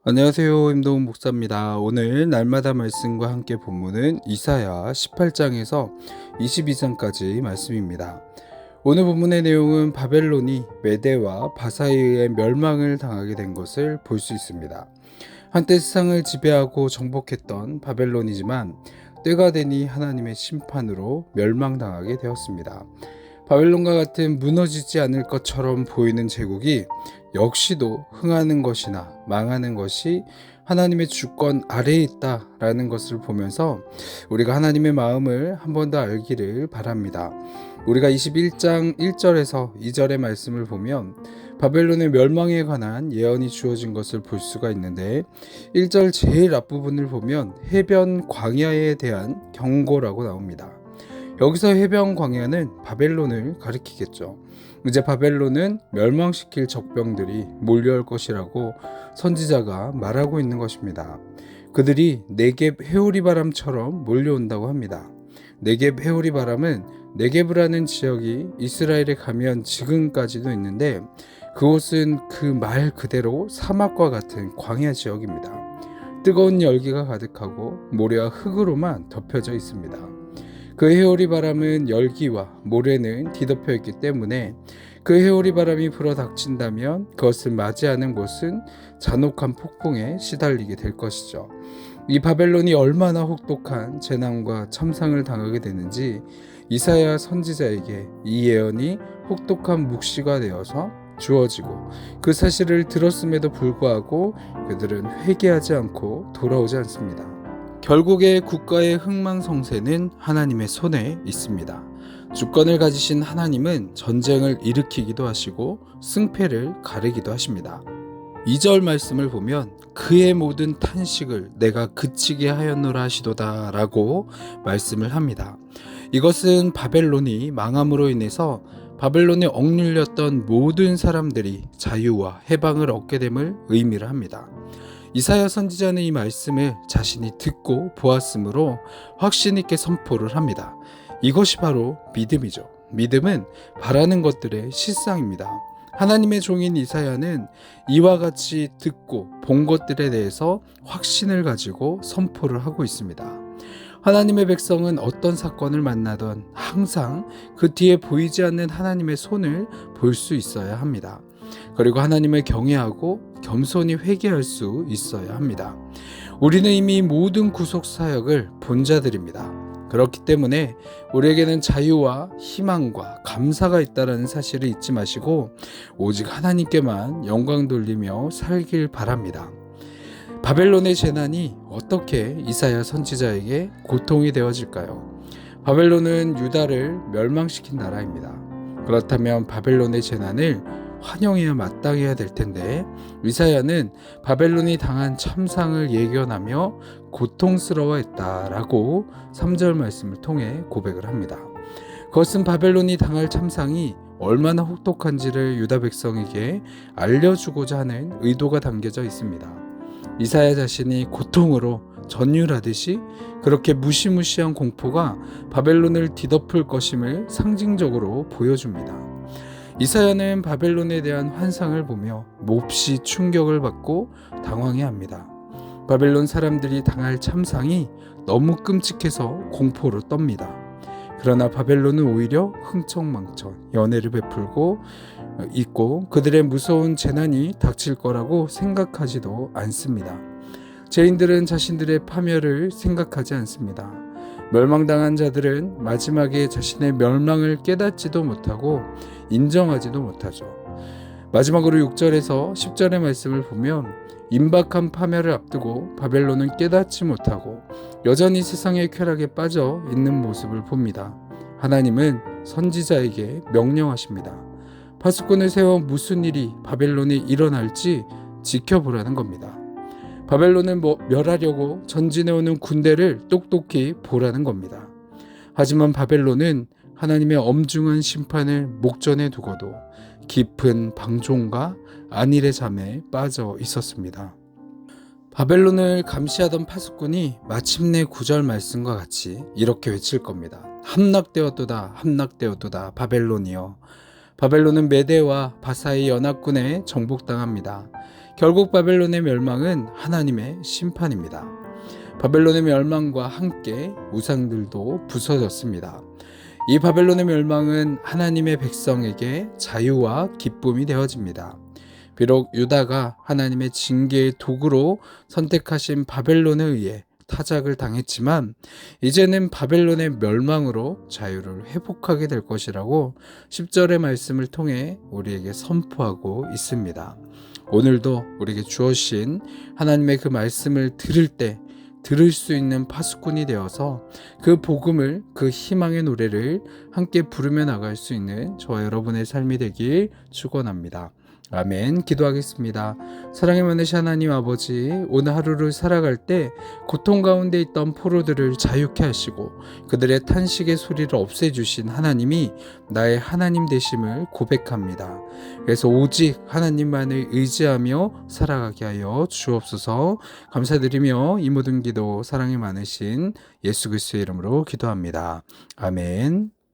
안녕하세요. 임동훈 목사입니다. 오늘 날마다 말씀과 함께 본문은 이사야 18장에서 22장까지 말씀입니다. 오늘 본문의 내용은 바벨론이 메대와 바사에 의해 멸망을 당하게 된 것을 볼 수 있습니다. 한때 세상을 지배하고 정복했던 바벨론이지만 때가 되니 하나님의 심판으로 멸망당하게 되었습니다. 바벨론과 같은 무너지지 않을 것처럼 보이는 제국이 역시도 흥하는 것이나 망하는 것이 하나님의 주권 아래에 있다라는 것을 보면서 우리가 하나님의 마음을 한 번 더 알기를 바랍니다. 우리가 21장 1절에서 2절의 말씀을 보면 바벨론의 멸망에 관한 예언이 주어진 것을 볼 수가 있는데 1절 제일 앞부분을 보면 해변 광야에 대한 경고라고 나옵니다. 여기서 해변 광야는 바벨론을 가리키겠죠. 이제 바벨론은 멸망시킬 적병들이 몰려올 것이라고 선지자가 말하고 있는 것입니다. 그들이 네겝 회오리 바람처럼 몰려온다고 합니다. 네겝 회오리 바람은 네겝이라는 지역이 이스라엘에 가면 지금까지도 있는데 그곳은 그 말 그대로 사막과 같은 광야 지역입니다. 뜨거운 열기가 가득하고 모래와 흙으로만 덮여져 있습니다. 그 회오리 바람은 열기와 모래는 뒤덮여 있기 때문에 그 회오리 바람이 불어 닥친다면 그것을 맞이하는 곳은 잔혹한 폭풍에 시달리게 될 것이죠. 이 바벨론이 얼마나 혹독한 재난과 참상을 당하게 되는지 이사야 선지자에게 이 예언이 혹독한 묵시가 되어서 주어지고 그 사실을 들었음에도 불구하고 그들은 회개하지 않고 돌아오지 않습니다. 결국에 국가의 흥망성쇠는 하나님의 손에 있습니다. 주권을 가지신 하나님은 전쟁을 일으키기도 하시고 승패를 가르기도 하십니다. 2절 말씀을 보면 그의 모든 탄식을 내가 그치게 하였노라 하시도다 라고 말씀을 합니다. 이것은 바벨론이 망함으로 인해서 바벨론에 억눌렸던 모든 사람들이 자유와 해방을 얻게 됨을 의미를 합니다. 이사야 선지자는 이 말씀을 자신이 듣고 보았으므로 확신 있게 선포를 합니다. 이것이 바로 믿음이죠. 믿음은 바라는 것들의 실상입니다. 하나님의 종인 이사야는 이와 같이 듣고 본 것들에 대해서 확신을 가지고 선포를 하고 있습니다. 하나님의 백성은 어떤 사건을 만나던 항상 그 뒤에 보이지 않는 하나님의 손을 볼 수 있어야 합니다. 그리고 하나님을 경외하고 겸손히 회개할 수 있어야 합니다. 우리는 이미 모든 구속 사역을 본 자들입니다. 그렇기 때문에 우리에게는 자유와 희망과 감사가 있다는 사실을 잊지 마시고 오직 하나님께만 영광 돌리며 살길 바랍니다. 바벨론의 재난이 어떻게 이사야 선지자에게 고통이 되어질까요? 바벨론은 유다를 멸망시킨 나라입니다. 그렇다면 바벨론의 재난을 환영해야 마땅해야 될 텐데 이사야는 바벨론이 당한 참상을 예견하며 고통스러워했다라고 3절 말씀을 통해 고백을 합니다. 그것은 바벨론이 당할 참상이 얼마나 혹독한지를 유다 백성에게 알려주고자 하는 의도가 담겨져 있습니다. 이사야 자신이 고통으로 전율하듯이 그렇게 무시무시한 공포가 바벨론을 뒤덮을 것임을 상징적으로 보여줍니다. 이사야는 바벨론에 대한 환상을 보며 몹시 충격을 받고 당황해합니다. 바벨론 사람들이 당할 참상이 너무 끔찍해서 공포로 떱니다. 그러나 바벨론은 오히려 흥청망청 연애를 베풀고 있고 그들의 무서운 재난이 닥칠 거라고 생각하지도 않습니다. 죄인들은 자신들의 파멸을 생각하지 않습니다. 멸망당한 자들은 마지막에 자신의 멸망을 깨닫지도 못하고 인정하지도 못하죠. 마지막으로 6절에서 10절의 말씀을 보면 임박한 파멸을 앞두고 바벨론은 깨닫지 못하고 여전히 세상의 쾌락에 빠져 있는 모습을 봅니다. 하나님은 선지자에게 명령하십니다. 파수꾼을 세워 무슨 일이 바벨론에 일어날지 지켜보라는 겁니다. 바벨론을 멸하려고 전진해오는 군대를 똑똑히 보라는 겁니다. 하지만 바벨론은 하나님의 엄중한 심판을 목전에 두고도 깊은 방종과 안일의 잠에 빠져 있었습니다. 바벨론을 감시하던 파수꾼이 마침내 9절 말씀과 같이 이렇게 외칠 겁니다. 함락되었도다 함락되었도다 바벨론이여. 바벨론은 메대와 바사의 연합군에 정복당합니다. 결국 바벨론의 멸망은 하나님의 심판입니다. 바벨론의 멸망과 함께 우상들도 부서졌습니다. 이 바벨론의 멸망은 하나님의 백성에게 자유와 기쁨이 되어집니다. 비록 유다가 하나님의 징계의 도구로 선택하신 바벨론에 의해 타작을 당했지만 이제는 바벨론의 멸망으로 자유를 회복하게 될 것이라고 10절의 말씀을 통해 우리에게 선포하고 있습니다. 오늘도 우리에게 주어진 하나님의 그 말씀을 들을 때 들을 수 있는 파수꾼이 되어서 그 복음을, 그 희망의 노래를 함께 부르며 나갈 수 있는 저와 여러분의 삶이 되길 축원합니다. 아멘. 기도하겠습니다. 사랑의 많으신 하나님 아버지, 오늘 하루를 살아갈 때 고통 가운데 있던 포로들을 자유케 하시고 그들의 탄식의 소리를 없애주신 하나님이 나의 하나님 되심을 고백합니다. 그래서 오직 하나님만을 의지하며 살아가게 하여 주옵소서. 감사드리며 이 모든 기도 사랑이 많으신 예수 그리스도의 이름으로 기도합니다. 아멘.